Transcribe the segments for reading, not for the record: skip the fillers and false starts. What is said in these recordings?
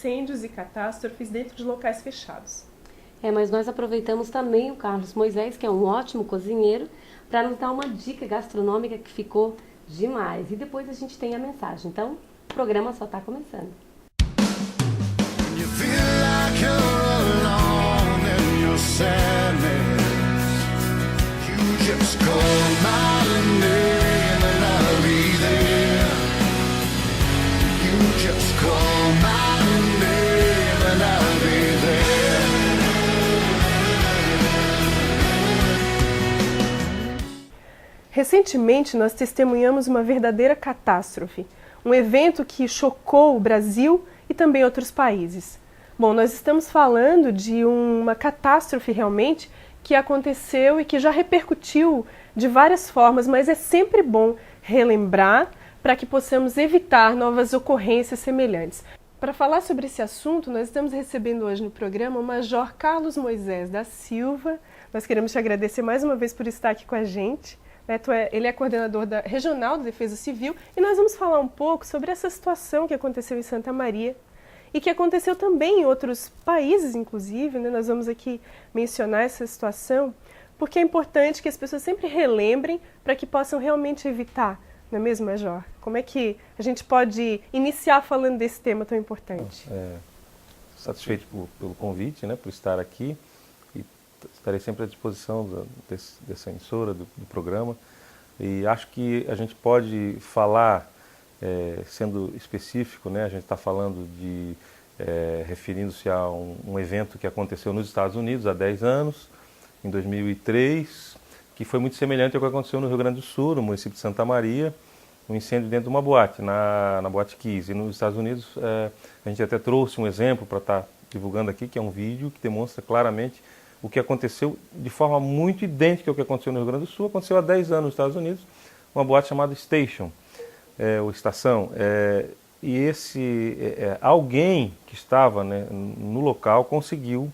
incêndios e catástrofes dentro de locais fechados. Mas nós aproveitamos também o Carlos Moisés, que é um ótimo cozinheiro, para nos dar uma dica gastronômica que ficou demais. E depois a gente tem a mensagem. Então, o programa só está começando. Recentemente, nós testemunhamos uma verdadeira catástrofe, um evento que chocou o Brasil e também outros países. Bom, nós estamos falando de uma catástrofe realmente que aconteceu e que já repercutiu de várias formas, mas é sempre bom relembrar para que possamos evitar novas ocorrências semelhantes. Para falar sobre esse assunto, nós estamos recebendo hoje no programa o Major Carlos Moisés da Silva. Nós queremos te agradecer mais uma vez por estar aqui com a gente. Ele é coordenador regional da Defesa Civil e nós vamos falar um pouco sobre essa situação que aconteceu em Santa Maria e que aconteceu também em outros países, inclusive, né? Nós vamos aqui mencionar essa situação porque é importante que as pessoas sempre relembrem para que possam realmente evitar, não é mesmo, Major? Como é que a gente pode iniciar falando desse tema tão importante? Satisfeito pelo convite, né, por estar aqui. Estarei sempre à disposição dessa emissora, do programa, e acho que a gente pode falar, sendo específico, né, a gente está falando referindo-se a um evento que aconteceu nos Estados Unidos há 10 anos, em 2003, que foi muito semelhante ao que aconteceu no Rio Grande do Sul, no município de Santa Maria, um incêndio dentro de uma boate, na Boate Kiss. E nos Estados Unidos, a gente até trouxe um exemplo para estar divulgando aqui, que é um vídeo que demonstra claramente o que aconteceu de forma muito idêntica ao que aconteceu no Rio Grande do Sul. Aconteceu há 10 anos nos Estados Unidos, uma boate chamada Station, ou Estação. E alguém que estava, né, no local conseguiu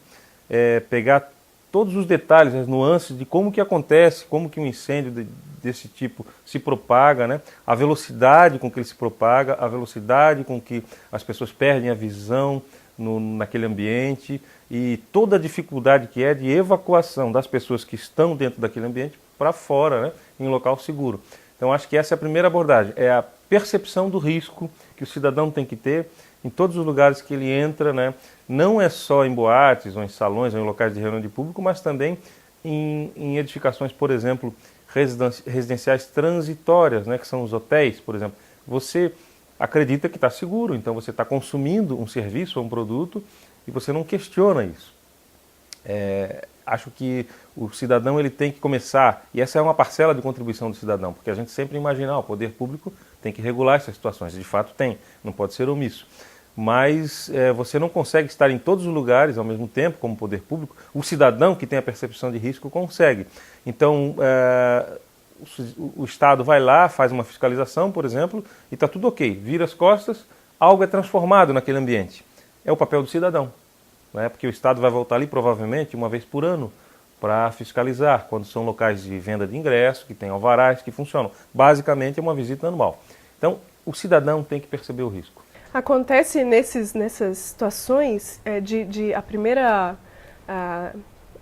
pegar todos os detalhes, as nuances de como que acontece, como que um incêndio desse tipo se propaga, né? A velocidade com que ele se propaga, a velocidade com que as pessoas perdem a visão naquele ambiente e toda a dificuldade que é de evacuação das pessoas que estão dentro daquele ambiente para fora, né, em um local seguro. Então acho que essa é a primeira abordagem, é a percepção do risco que o cidadão tem que ter em todos os lugares que ele entra, né, não é só em boates ou em salões ou em locais de reunião de público, mas também em edificações, por exemplo, residenciais transitórias, né, que são os hotéis, por exemplo. Você acredita que está seguro, então você está consumindo um serviço ou um produto e você não questiona isso. Acho que o cidadão ele tem que começar, e essa é uma parcela de contribuição do cidadão, porque a gente sempre imagina, o poder público tem que regular essas situações, de fato tem, não pode ser omisso. Mas você não consegue estar em todos os lugares ao mesmo tempo, como poder público. O cidadão que tem a percepção de risco consegue. Então, o Estado vai lá, faz uma fiscalização, por exemplo, e está tudo ok. Vira as costas, algo é transformado naquele ambiente. É o papel do cidadão, né? Porque o Estado vai voltar ali provavelmente uma vez por ano para fiscalizar, quando são locais de venda de ingresso, que tem alvarás, que funcionam. Basicamente é uma visita anual. Então, o cidadão tem que perceber o risco. Acontece nessas situações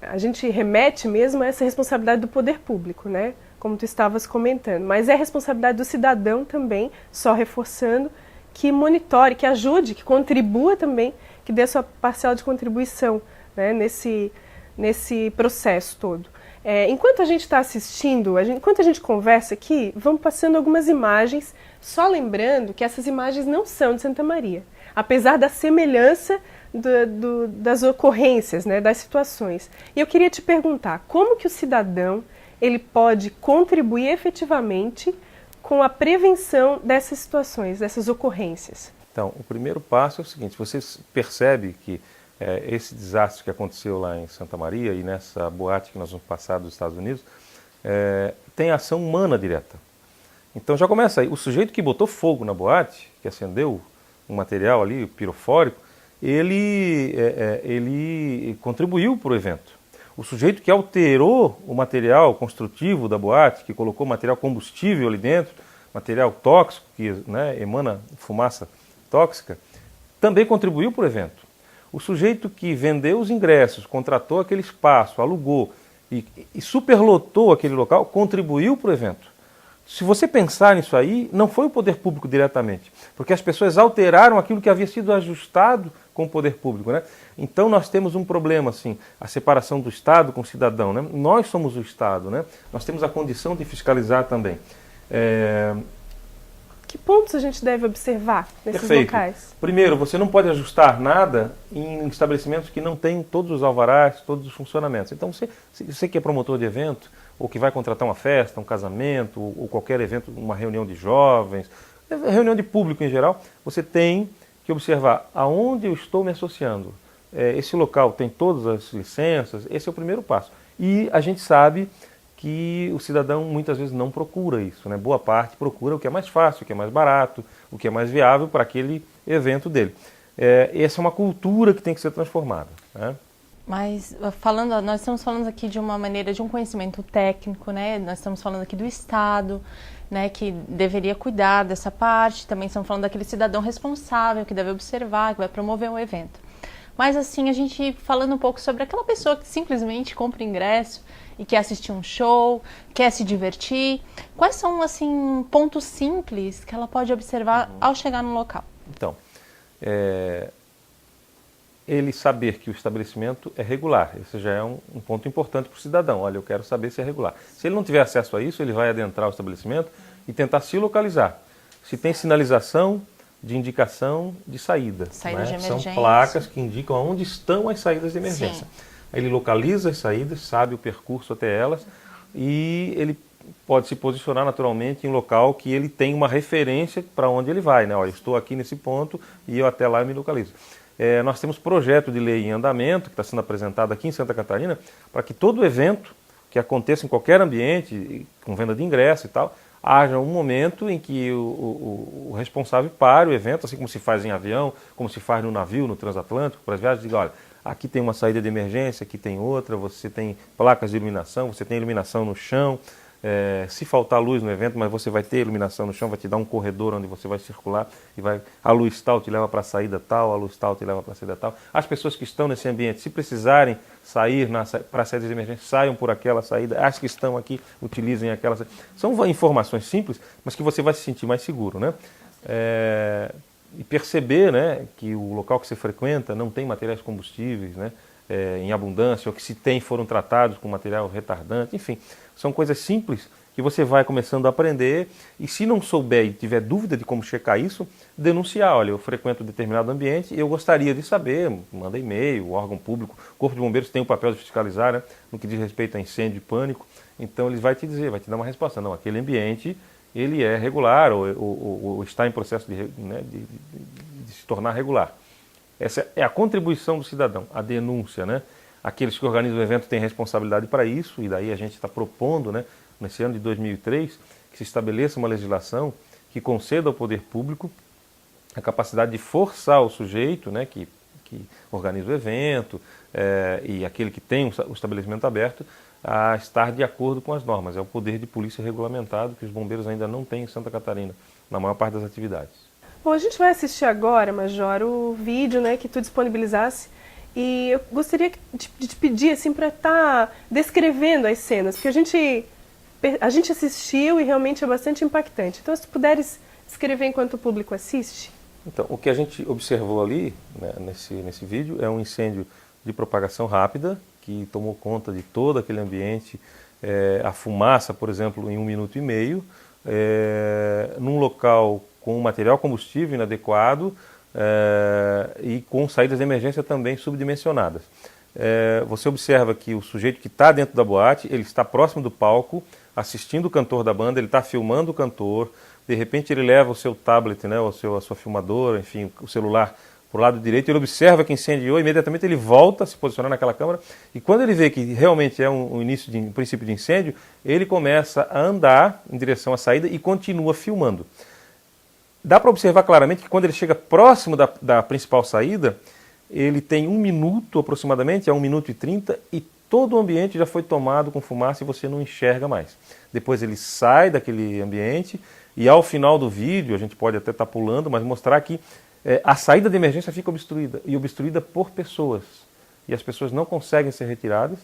a gente remete mesmo a essa responsabilidade do poder público, né? Como tu estavas comentando, mas é responsabilidade do cidadão também, só reforçando, que monitore, que ajude, que contribua também, que dê a sua parcela de contribuição, né, nesse processo todo. Enquanto a gente está assistindo, enquanto a gente conversa aqui, vamos passando algumas imagens, só lembrando que essas imagens não são de Santa Maria, apesar da semelhança das ocorrências, né, das situações. E eu queria te perguntar, como que o cidadão ele pode contribuir efetivamente com a prevenção dessas situações, dessas ocorrências? Então, o primeiro passo é o seguinte, você percebe que esse desastre que aconteceu lá em Santa Maria e nessa boate que nós vamos passar dos Estados Unidos, tem ação humana direta. Então já começa aí, o sujeito que botou fogo na boate, que acendeu um material ali, pirofórico, ele contribuiu para o evento. O sujeito que alterou o material construtivo da boate, que colocou material combustível ali dentro, material tóxico, que, né, emana fumaça tóxica, também contribuiu para o evento. O sujeito que vendeu os ingressos, contratou aquele espaço, alugou e superlotou aquele local, contribuiu para o evento. Se você pensar nisso aí, não foi o poder público diretamente, porque as pessoas alteraram aquilo que havia sido ajustado com o poder público, né? Então nós temos um problema, assim, a separação do Estado com o cidadão, né? Nós somos o Estado, né? Nós temos a condição de fiscalizar também. Que pontos a gente deve observar nesses locais? Primeiro, você não pode ajustar nada em estabelecimentos que não têm todos os alvarás, todos os funcionamentos. Então, você que é promotor de evento, ou que vai contratar uma festa, um casamento, ou qualquer evento, uma reunião de jovens, reunião de público em geral, você tem que observar aonde eu estou me associando. Esse local tem todas as licenças, esse é o primeiro passo. E a gente sabe que o cidadão muitas vezes não procura isso, né? Boa parte procura o que é mais fácil, o que é mais barato, o que é mais viável para aquele evento dele. Essa é uma cultura que tem que ser transformada, né? Mas nós estamos falando aqui de uma maneira de um conhecimento técnico, né? Nós estamos falando aqui do Estado, né, que deveria cuidar dessa parte. Também estamos falando daquele cidadão responsável que deve observar, que vai promover um evento. Mas assim, a gente falando um pouco sobre aquela pessoa que simplesmente compra ingresso e quer assistir um show, quer se divertir. Quais são, assim, pontos simples que ela pode observar ao chegar no local? Então, ele saber que o estabelecimento é regular. Esse já é um ponto importante para o cidadão. Olha, eu quero saber se é regular. Se ele não tiver acesso a isso, ele vai adentrar o estabelecimento e tentar se localizar. Se tem sinalização de indicação de saída. Saída de emergência. São placas que indicam onde estão as saídas de emergência. Sim. Ele localiza as saídas, sabe o percurso até elas e ele pode se posicionar naturalmente em um local que ele tem uma referência para onde ele vai, né? Olha, eu estou aqui nesse ponto e eu até lá eu me localizo. Nós temos projeto de lei em andamento, que está sendo apresentado aqui em Santa Catarina, para que todo evento que aconteça em qualquer ambiente, com venda de ingresso e tal, haja um momento em que o responsável pare o evento, assim como se faz em avião, como se faz no navio, no transatlântico, para as viagens, diga, olha, aqui tem uma saída de emergência, aqui tem outra, você tem placas de iluminação, você tem iluminação no chão. Se faltar luz no evento, mas você vai ter iluminação no chão, vai te dar um corredor onde você vai circular e a luz tal te leva para a saída tal, a luz tal te leva para a saída tal. As pessoas que estão nesse ambiente, se precisarem sair para a saída de emergência, saiam por aquela saída. As que estão aqui, utilizem aquela saída. São informações simples, mas que você vai se sentir mais seguro, né? E perceber, né, que o local que você frequenta não tem materiais combustíveis, né, em abundância, ou que se tem foram tratados com material retardante, enfim. São coisas simples que você vai começando a aprender e se não souber e tiver dúvida de como checar isso, denunciar. Olha, eu frequento determinado ambiente e eu gostaria de saber, manda e-mail, o órgão público, o Corpo de Bombeiros tem o papel de fiscalizar, né, no que diz respeito a incêndio e pânico, então ele vai te dizer, vai te dar uma resposta. Não, aquele ambiente ele é regular ou está em processo de se tornar regular. Essa é a contribuição do cidadão, a denúncia, né? Aqueles que organizam o evento têm responsabilidade para isso, e daí a gente está propondo, né, nesse ano de 2003, que se estabeleça uma legislação que conceda ao poder público a capacidade de forçar o sujeito, né, que organiza o evento e aquele que tem o estabelecimento aberto a estar de acordo com as normas. É o poder de polícia regulamentado que os bombeiros ainda não têm em Santa Catarina, na maior parte das atividades. Bom, a gente vai assistir agora, Major, o vídeo, né, que tu disponibilizasse. E eu gostaria de te pedir assim, para estar descrevendo as cenas, porque a gente assistiu e realmente é bastante impactante. Então, se tu puderes descrever enquanto o público assiste. Então, o que a gente observou ali, né, nesse vídeo é um incêndio de propagação rápida, que tomou conta de todo aquele ambiente, a fumaça, por exemplo, em 1 minuto e meio, num local com material combustível inadequado, e com saídas de emergência também subdimensionadas. Você observa que o sujeito que está dentro da boate, ele está próximo do palco, assistindo o cantor da banda, ele está filmando o cantor, de repente ele leva o seu tablet, né, a sua filmadora, enfim, o celular para o lado direito, ele observa que incendiou, imediatamente ele volta a se posicionar naquela câmera, e quando ele vê que realmente é um princípio de incêndio, ele começa a andar em direção à saída e continua filmando. Dá para observar claramente que quando ele chega próximo da principal saída, ele tem 1 minuto aproximadamente, 1 minuto e 30, e todo o ambiente já foi tomado com fumaça e você não enxerga mais. Depois ele sai daquele ambiente e ao final do vídeo, a gente pode até estar pulando, mas mostrar que a saída de emergência fica obstruída, e obstruída por pessoas. E as pessoas não conseguem ser retiradas,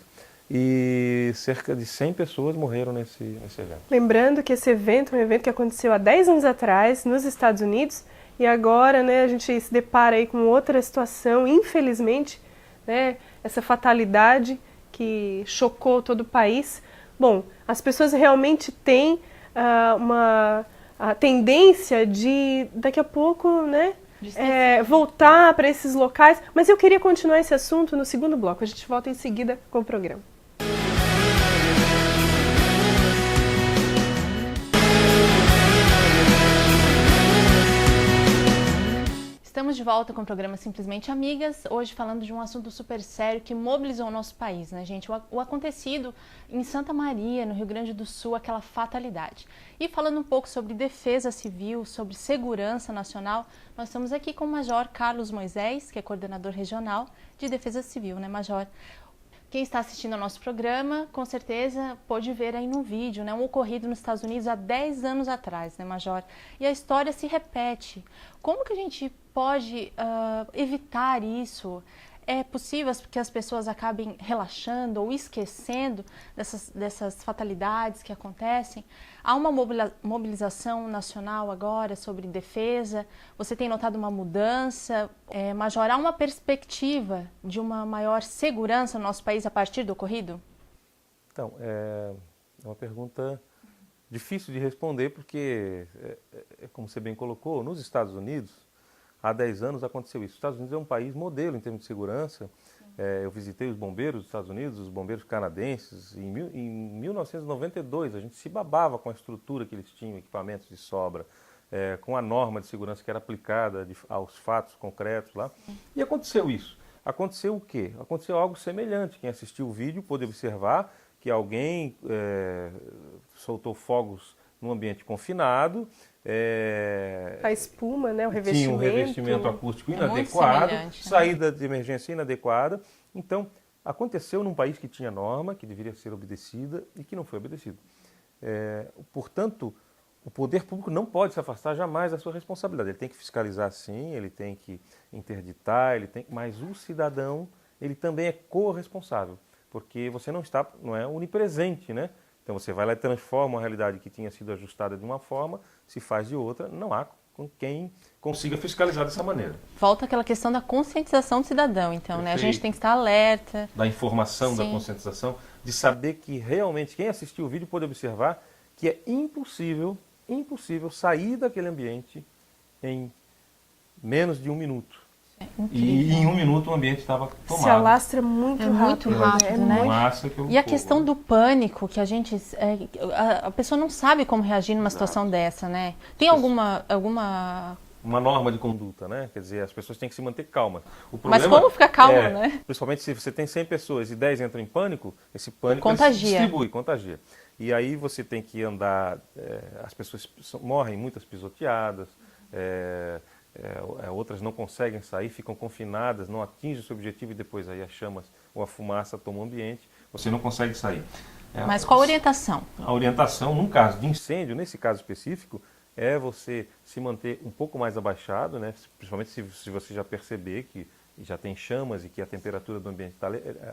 e cerca de 100 pessoas morreram nesse evento. Lembrando que esse evento é um evento que aconteceu há 10 anos atrás nos Estados Unidos, e agora, né, a gente se depara aí com outra situação, infelizmente, né, essa fatalidade que chocou todo o país. Bom, as pessoas realmente têm a tendência de, daqui a pouco, né, voltar para esses locais, mas eu queria continuar esse assunto no segundo bloco. A gente volta em seguida com o programa. Estamos de volta com o programa Simplesmente Amigas, hoje falando de um assunto super sério que mobilizou o nosso país, né, gente? O acontecido em Santa Maria, no Rio Grande do Sul, aquela fatalidade. E falando um pouco sobre defesa civil, sobre segurança nacional, nós estamos aqui com o Major Carlos Moisés, que é coordenador regional de Defesa Civil, né, Major? Quem está assistindo ao nosso programa, com certeza pôde ver aí no vídeo, né, um ocorrido nos Estados Unidos há 10 anos atrás, né, Major? E a história se repete. Como que a gente pode evitar isso? É possível que as pessoas acabem relaxando ou esquecendo dessas fatalidades que acontecem? Há uma mobilização nacional agora sobre defesa? Você tem notado uma mudança? Major, há uma perspectiva de uma maior segurança no nosso país a partir do ocorrido? Então, é uma pergunta difícil de responder porque, como você bem colocou, nos Estados Unidos, há 10 anos aconteceu isso. Os Estados Unidos é um país modelo em termos de segurança. Eu visitei os bombeiros dos Estados Unidos, os bombeiros canadenses. Em 1992, a gente se babava com a estrutura que eles tinham, equipamentos de sobra, com a norma de segurança que era aplicada aos fatos concretos lá. E aconteceu isso. Aconteceu o quê? Aconteceu algo semelhante. Quem assistiu o vídeo pôde observar que alguém soltou fogos num ambiente confinado. A espuma, né, o revestimento. Tinha um revestimento acústico inadequado, saída de emergência inadequada. Então, aconteceu num país que tinha norma, que deveria ser obedecida e que não foi obedecida. Portanto, o poder público não pode se afastar jamais da sua responsabilidade. Ele tem que fiscalizar, sim, ele tem que interditar, mas o cidadão, ele também é corresponsável, porque você não é onipresente, né? Então você vai lá e transforma uma realidade que tinha sido ajustada de uma forma, se faz de outra, não há com quem consiga fiscalizar dessa maneira. Volta aquela questão da conscientização do cidadão, então, né? A gente tem que estar alerta. Da informação, sim, da conscientização, de saber que realmente quem assistiu o vídeo pode observar que é impossível sair daquele ambiente em menos de 1 minuto. E em 1 minuto o ambiente estava tomado. Se alastra muito rápido, né? E a fogo, questão do pânico, que a pessoa não sabe como reagir numa situação dessa, né? Tem alguma uma norma de conduta, né? Quer dizer, as pessoas têm que se manter calmas. Mas como ficar calma, né? Principalmente se você tem 100 pessoas e 10 entram em pânico, esse pânico contagia. E aí você tem que andar, as pessoas morrem muitas pisoteadas, outras não conseguem sair, ficam confinadas, não atingem o seu objetivo e depois aí as chamas ou a fumaça tomam o ambiente, você não consegue sair. Mas qual a orientação? A orientação, num caso de incêndio, nesse caso específico, é você se manter um pouco mais abaixado, né? Principalmente se você já perceber que já tem chamas e que a temperatura do ambiente está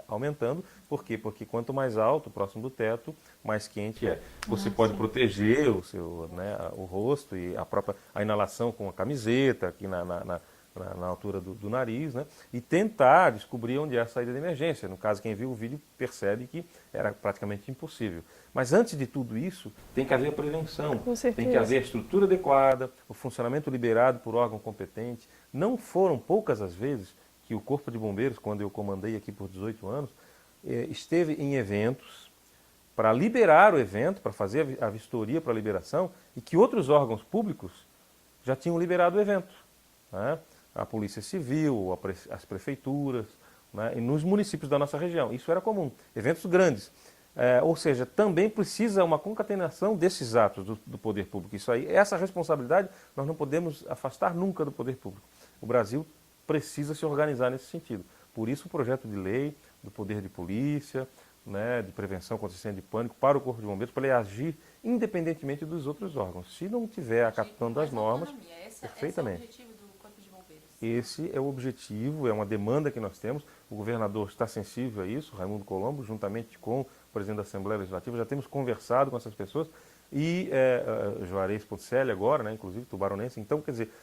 aumentando. Por quê? Porque quanto mais alto, próximo do teto, mais quente é. Você pode proteger o rosto e a inalação com a camiseta, aqui na altura do nariz, né? E tentar descobrir onde é a saída de emergência. No caso, quem viu o vídeo percebe que era praticamente impossível. Mas antes de tudo isso, tem que haver prevenção. Com certeza. Tem que haver a estrutura adequada, o funcionamento liberado por órgão competente. Não foram poucas as vezes que o Corpo de Bombeiros, quando eu comandei aqui por 18 anos, esteve em eventos para liberar o evento, para fazer a vistoria para a liberação, e que outros órgãos públicos já tinham liberado o evento, né? A Polícia Civil, as prefeituras, né? E nos municípios da nossa região. Isso era comum, eventos grandes. Ou seja, também precisa uma concatenação desses atos do poder público. Essa responsabilidade nós não podemos afastar nunca do poder público. O Brasil precisa se organizar nesse sentido. Por isso o projeto de lei do poder de polícia, né, de prevenção contra incêndio de pânico para o Corpo de Bombeiros, para ele agir independentemente dos outros órgãos. Se não tiver acatando as normas, perfeitamente. Esse é o objetivo do Corpo de Bombeiros. Esse é o objetivo, é uma demanda que nós temos. O governador está sensível a isso, Raimundo Colombo, juntamente com o presidente da Assembleia Legislativa, já temos conversado com essas pessoas. E Juarez Ponticelli agora, né, inclusive tubaronense. Então, quer dizer,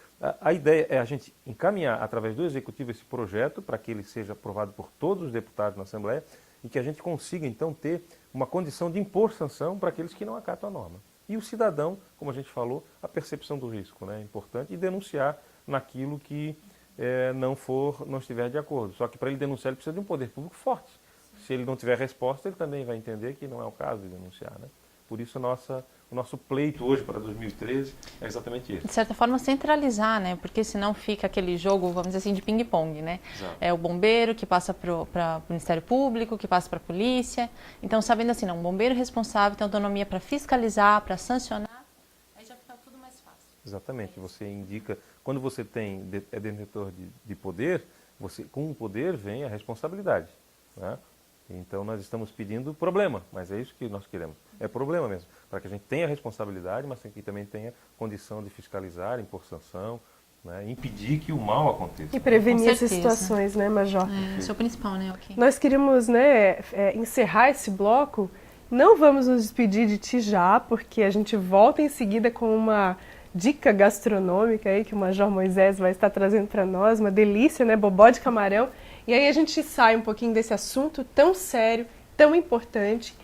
a ideia é a gente encaminhar através do Executivo esse projeto para que ele seja aprovado por todos os deputados na Assembleia e que a gente consiga, então, ter uma condição de impor sanção para aqueles que não acatam a norma. E o cidadão, como a gente falou, a percepção do risco, né, é importante, e denunciar naquilo que não estiver de acordo. Só que para ele denunciar, ele precisa de um poder público forte. Se ele não tiver resposta, ele também vai entender que não é o caso de denunciar, né? Por isso o nosso pleito hoje para 2013 é exatamente esse. De certa forma, centralizar, né? Porque senão fica aquele jogo, vamos dizer assim, de ping-pong, né? Exato. É o bombeiro que passa para o Ministério Público, que passa para a polícia. Então, sabendo assim, não, um bombeiro responsável tem autonomia para fiscalizar, para sancionar, aí já fica tudo mais fácil. Exatamente. Você indica, quando você é detentor de poder, com o poder vem a responsabilidade, né? Então, nós estamos pedindo problema, mas é isso que nós queremos. É problema mesmo, para que a gente tenha responsabilidade, mas que também tenha condição de fiscalizar, impor sanção, né, impedir que o mal aconteça. E prevenir essas certeza. situações, né, Major? Esse é o principal, né? Okay. Nós queríamos, né, encerrar esse bloco. Não vamos nos despedir de ti já, porque a gente volta em seguida com uma dica gastronômica aí que o Major Moisés vai estar trazendo para nós, uma delícia, né, bobó de camarão. E aí a gente sai um pouquinho desse assunto tão sério, tão importante,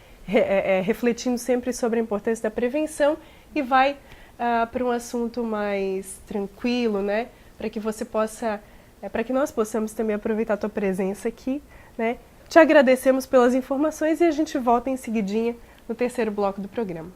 refletindo sempre sobre a importância da prevenção e vai para um assunto mais tranquilo, né, para que você possa, para que nós possamos também aproveitar a tua presença aqui, né. Te agradecemos pelas informações e a gente volta em seguidinha no terceiro bloco do programa.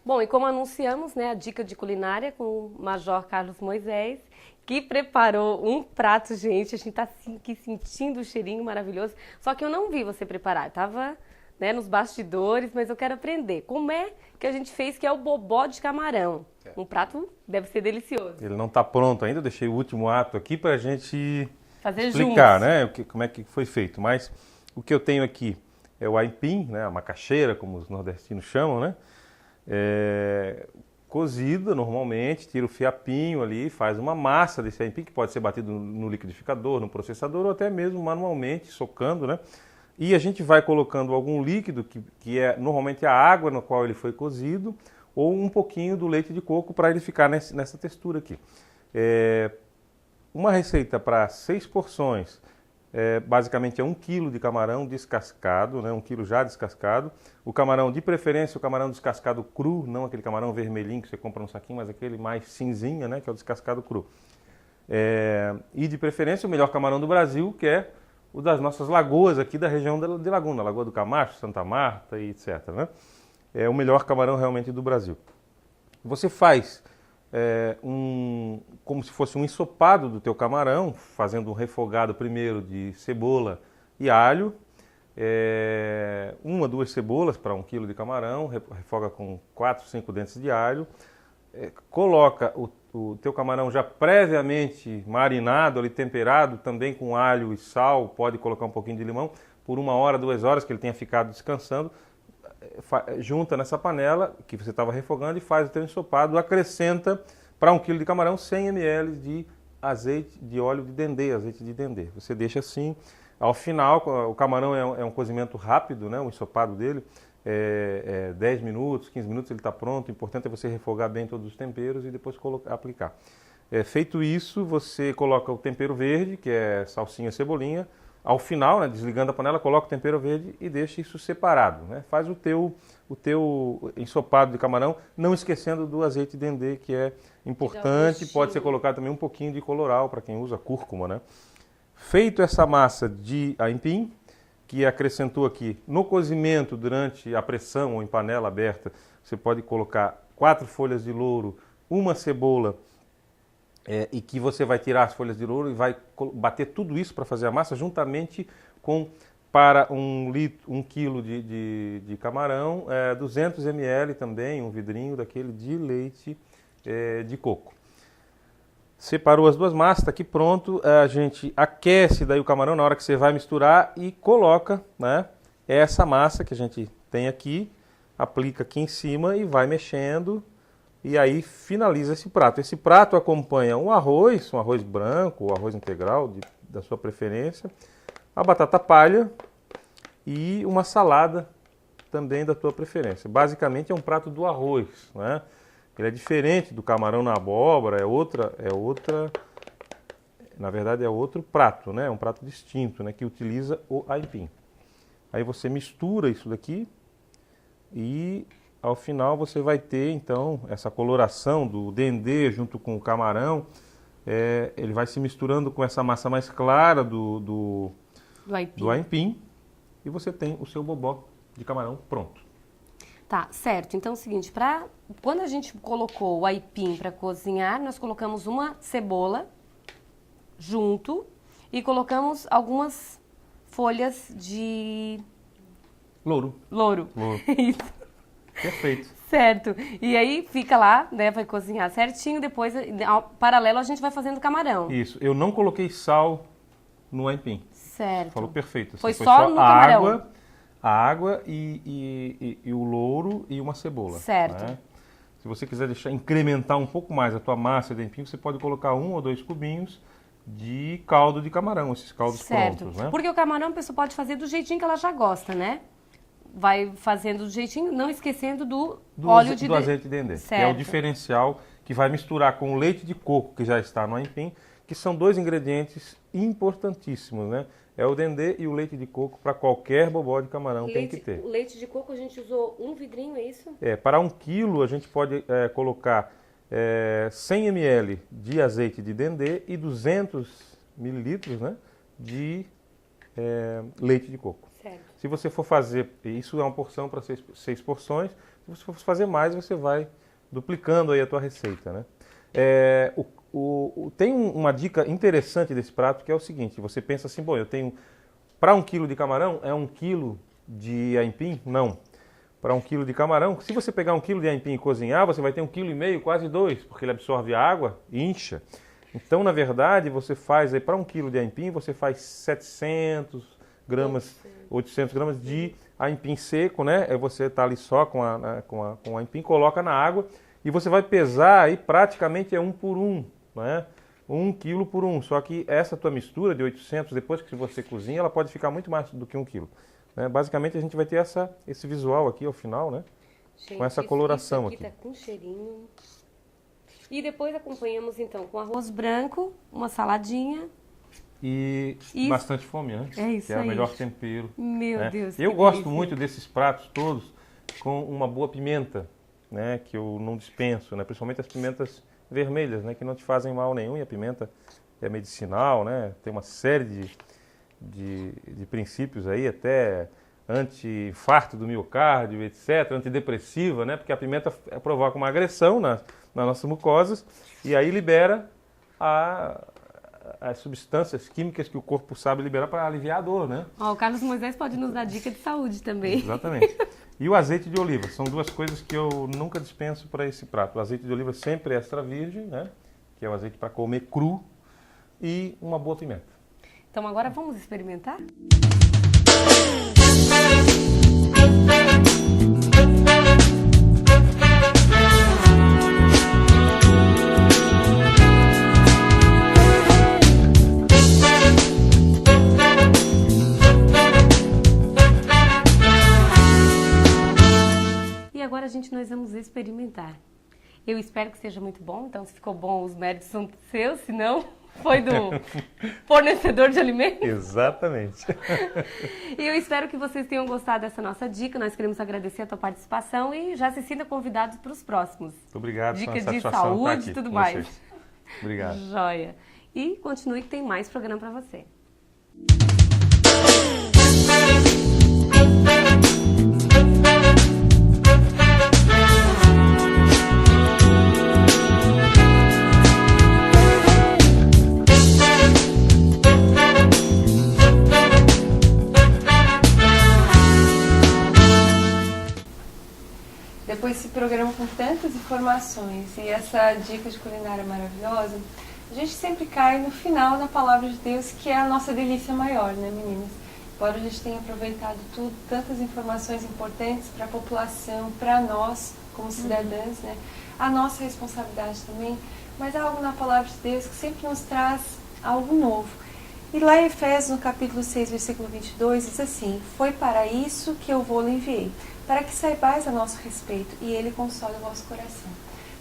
Bom, e como anunciamos, né, a dica de culinária com o Major Carlos Moisés, que preparou um prato, gente, a gente tá aqui sentindo o cheirinho maravilhoso, só que eu não vi você preparar, tava, né, nos bastidores, mas eu quero aprender. Como é que a gente fez, que é o bobó de camarão? Um prato deve ser delicioso. Ele não está pronto ainda, eu deixei o último ato aqui para a gente Fazer explicar, juntos. né, como é que foi feito. Mas o que eu tenho aqui é o aipim, né, a macaxeira, como os nordestinos chamam, né? Cozida normalmente, tira o fiapinho ali, faz uma massa desse aipim, que pode ser batido no liquidificador, no processador ou até mesmo manualmente, socando, né? E a gente vai colocando algum líquido, que é normalmente a água na qual ele foi cozido, ou um pouquinho do leite de coco para ele ficar nessa textura aqui. Uma receita para 6 porções, basicamente é 1 kg de camarão descascado, né, 1 kg já descascado. O camarão, de preferência, o camarão descascado cru, não aquele camarão vermelhinho que você compra no saquinho, mas aquele mais cinzinha, né, que é o descascado cru. E de preferência o melhor camarão do Brasil, que é o das nossas lagoas aqui da região de Laguna, Lagoa do Camacho, Santa Marta e etc, né? É o melhor camarão realmente do Brasil. Você faz como se fosse um ensopado do teu camarão, fazendo um refogado primeiro de cebola e alho, 1 ou 2 cebolas para 1 kg de camarão, refoga com 4, 5 dentes de alho, coloca o teu camarão já previamente marinado, ali, temperado, também com alho e sal, pode colocar um pouquinho de limão, por 1 hora, 2 horas, que ele tenha ficado descansando, junta nessa panela que você estava refogando e faz o teu ensopado, acrescenta para 1 kg de camarão 100 ml de azeite de óleo de dendê, azeite de dendê. Você deixa assim, ao final, o camarão é um cozimento rápido, né, o ensopado dele, 10 minutos, 15 minutos ele está pronto, o importante é você refogar bem todos os temperos e depois aplicar. Feito isso, você coloca o tempero verde, que é salsinha, cebolinha. Ao final, né, desligando a panela, coloca o tempero verde e deixa isso separado, né? Faz o teu ensopado de camarão, não esquecendo do azeite dendê, que é importante. Pode ser colocado também um pouquinho de colorau, para quem usa cúrcuma, né? Feito essa massa de aipim, que acrescentou aqui no cozimento durante a pressão ou em panela aberta, você pode colocar 4 folhas de louro, 1 cebola e que você vai tirar as folhas de louro e vai bater tudo isso para fazer a massa juntamente com, para 1 quilo de camarão, 200 ml também, um vidrinho daquele de leite de coco. Separou as duas massas, está aqui pronto, a gente aquece daí o camarão na hora que você vai misturar e coloca, né, essa massa que a gente tem aqui, aplica aqui em cima e vai mexendo e aí finaliza esse prato. Esse prato acompanha um arroz branco ou arroz integral, da sua preferência, a batata palha e uma salada também da tua preferência. Basicamente é um prato do arroz, né? Ele é diferente do camarão na abóbora, na verdade é outro prato, né? É um prato distinto, né? Que utiliza o aipim. Aí você mistura isso daqui e ao final você vai ter então essa coloração do dendê junto com o camarão. Ele vai se misturando com essa massa mais clara do aipim e você tem o seu bobó de camarão pronto. Tá, certo. Então é o seguinte, quando a gente colocou o aipim para cozinhar, nós colocamos uma cebola junto e colocamos algumas folhas de... Louro. Isso. Perfeito. Certo. E aí fica lá, né, vai cozinhar certinho, depois, paralelo, a gente vai fazendo camarão. Isso. Eu não coloquei sal no aipim. Certo. Falou perfeito. Assim, foi só no camarão. A água e o louro e uma cebola. Certo. Né? Se você quiser incrementar um pouco mais a tua massa de aipim, você pode colocar 1 ou 2 cubinhos de caldo de camarão, esses caldos prontos, né? Porque o camarão a pessoa pode fazer do jeitinho que ela já gosta, né? Vai fazendo do jeitinho, não esquecendo do óleo de... do azeite de dendê, certo. que é o diferencial que vai misturar com o leite de coco, que já está no aipim, que são 2 ingredientes importantíssimos, né? É o dendê e o leite de coco para qualquer bobó de camarão tem que ter. O leite de coco a gente usou 1 vidrinho, é isso? Para 1 quilo a gente pode colocar 100 ml de azeite de dendê e 200 mililitros, né, de leite de coco. Certo. Se você for fazer, isso é uma porção para 6 porções, se você for fazer mais, você vai duplicando aí a tua receita, né? Tem uma dica interessante desse prato que é o seguinte, você pensa assim, bom, eu tenho, para 1 quilo de camarão, é 1 quilo de aipim? Não. Para 1 quilo de camarão, se você pegar 1 quilo de aipim e cozinhar, você vai ter 1,5 kg, quase 2, porque ele absorve a água e incha. Então, na verdade, você faz aí, para 1 quilo de aipim, você faz 700 gramas, 800 gramas de aipim seco, né? Você está ali só com o aipim, coloca na água e você vai pesar aí praticamente 1 por 1, né? 1 quilo por 1. Só que essa tua mistura de 800, depois que você cozinha, ela pode ficar muito mais do que 1 quilo. Né? Basicamente, a gente vai ter esse visual aqui ao final, né? Gente, com essa coloração isso aqui. Tá com cheirinho. E depois acompanhamos, então, com arroz branco, uma saladinha. E bastante fome, né? É isso que é aí. o melhor tempero. Meu né? Deus. Eu gosto muito desses pratos todos com uma boa pimenta, né? Que eu não dispenso, né? Principalmente as pimentas vermelhas, né? Que não te fazem mal nenhum. E a pimenta é medicinal, né? Tem uma série de princípios aí, até anti-infarto do miocárdio, etc., antidepressiva, né? Porque a pimenta provoca uma agressão nas nossas mucosas e aí libera as substâncias químicas que o corpo sabe liberar para aliviar a dor, né? O Carlos Moisés pode nos dar dica de saúde também. Exatamente. E o azeite de oliva, são 2 coisas que eu nunca dispenso para esse prato. O azeite de oliva sempre é extra virgem, né? Que é o azeite para comer cru, e uma boa pimenta. Então agora vamos experimentar? Agora nós vamos experimentar. Eu espero que seja muito bom, então se ficou bom os méritos são seus, se não, foi do fornecedor de alimentos. Exatamente. E eu espero que vocês tenham gostado dessa nossa dica, nós queremos agradecer a tua participação e já se sinta convidado para os próximos. Muito obrigado. Dica de saúde e tudo mais. Obrigado. Joia. E continue que tem mais programa para você. com esse programa com tantas informações e essa dica de culinária maravilhosa, a gente sempre cai no final da palavra de Deus, que é a nossa delícia maior, né, meninas? Embora a gente tenha aproveitado tudo, tantas informações importantes para a população, para nós, como cidadãs, né? A nossa responsabilidade também, mas há algo na palavra de Deus que sempre nos traz algo novo. E lá em Efésios, no capítulo 6, versículo 22, diz assim: foi para isso que eu vou lhe enviei, para que saibais a nosso respeito, e ele console o vosso coração.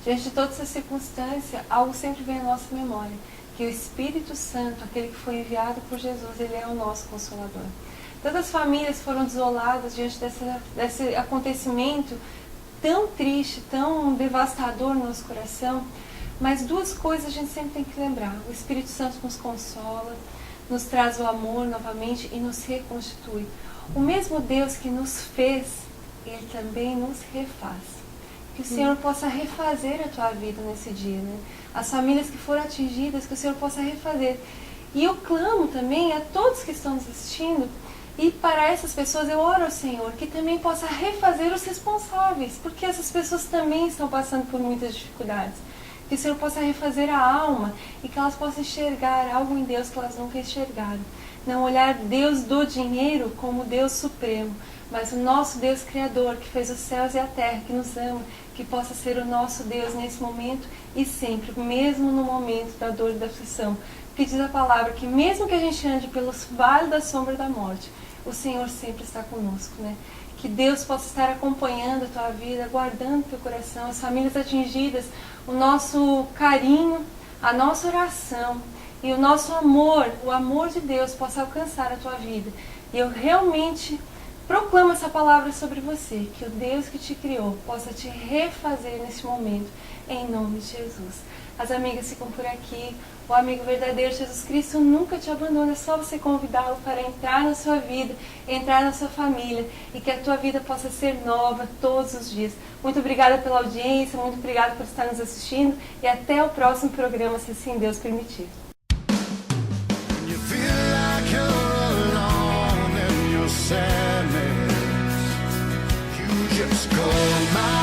Diante de toda essa circunstância, algo sempre vem à nossa memória, que o Espírito Santo, aquele que foi enviado por Jesus, ele é o nosso Consolador. Tantas famílias foram desoladas diante desse acontecimento tão triste, tão devastador no nosso coração, mas duas coisas a gente sempre tem que lembrar: o Espírito Santo nos consola, nos traz o amor novamente e nos reconstitui. O mesmo Deus que nos fez, ele também nos refaz. Que o Senhor possa refazer a tua vida nesse dia, né? As famílias que foram atingidas, que o Senhor possa refazer. E eu clamo também a todos que estão nos assistindo, e para essas pessoas eu oro ao Senhor, que também possa refazer os responsáveis, porque essas pessoas também estão passando por muitas dificuldades. Que o Senhor possa refazer a alma e que elas possam enxergar algo em Deus que elas nunca enxergaram. Não olhar Deus do dinheiro como Deus supremo, mas o nosso Deus Criador, que fez os céus e a terra, que nos ama, que possa ser o nosso Deus nesse momento e sempre, mesmo no momento da dor e da aflição. Porque diz a palavra que mesmo que a gente ande pelos vales da sombra da morte, o Senhor sempre está conosco, né? Que Deus possa estar acompanhando a tua vida, guardando o teu coração, as famílias atingidas, o nosso carinho, a nossa oração e o nosso amor, o amor de Deus possa alcançar a tua vida. E eu realmente proclamo essa palavra sobre você, que o Deus que te criou possa te refazer neste momento, em nome de Jesus. As amigas ficam por aqui. O amigo verdadeiro, Jesus Cristo, nunca te abandona. É só você convidá-lo para entrar na sua vida, entrar na sua família, e que a tua vida possa ser nova todos os dias. Muito obrigada pela audiência, muito obrigada por estar nos assistindo, e até o próximo programa, se assim Deus permitir. Just call my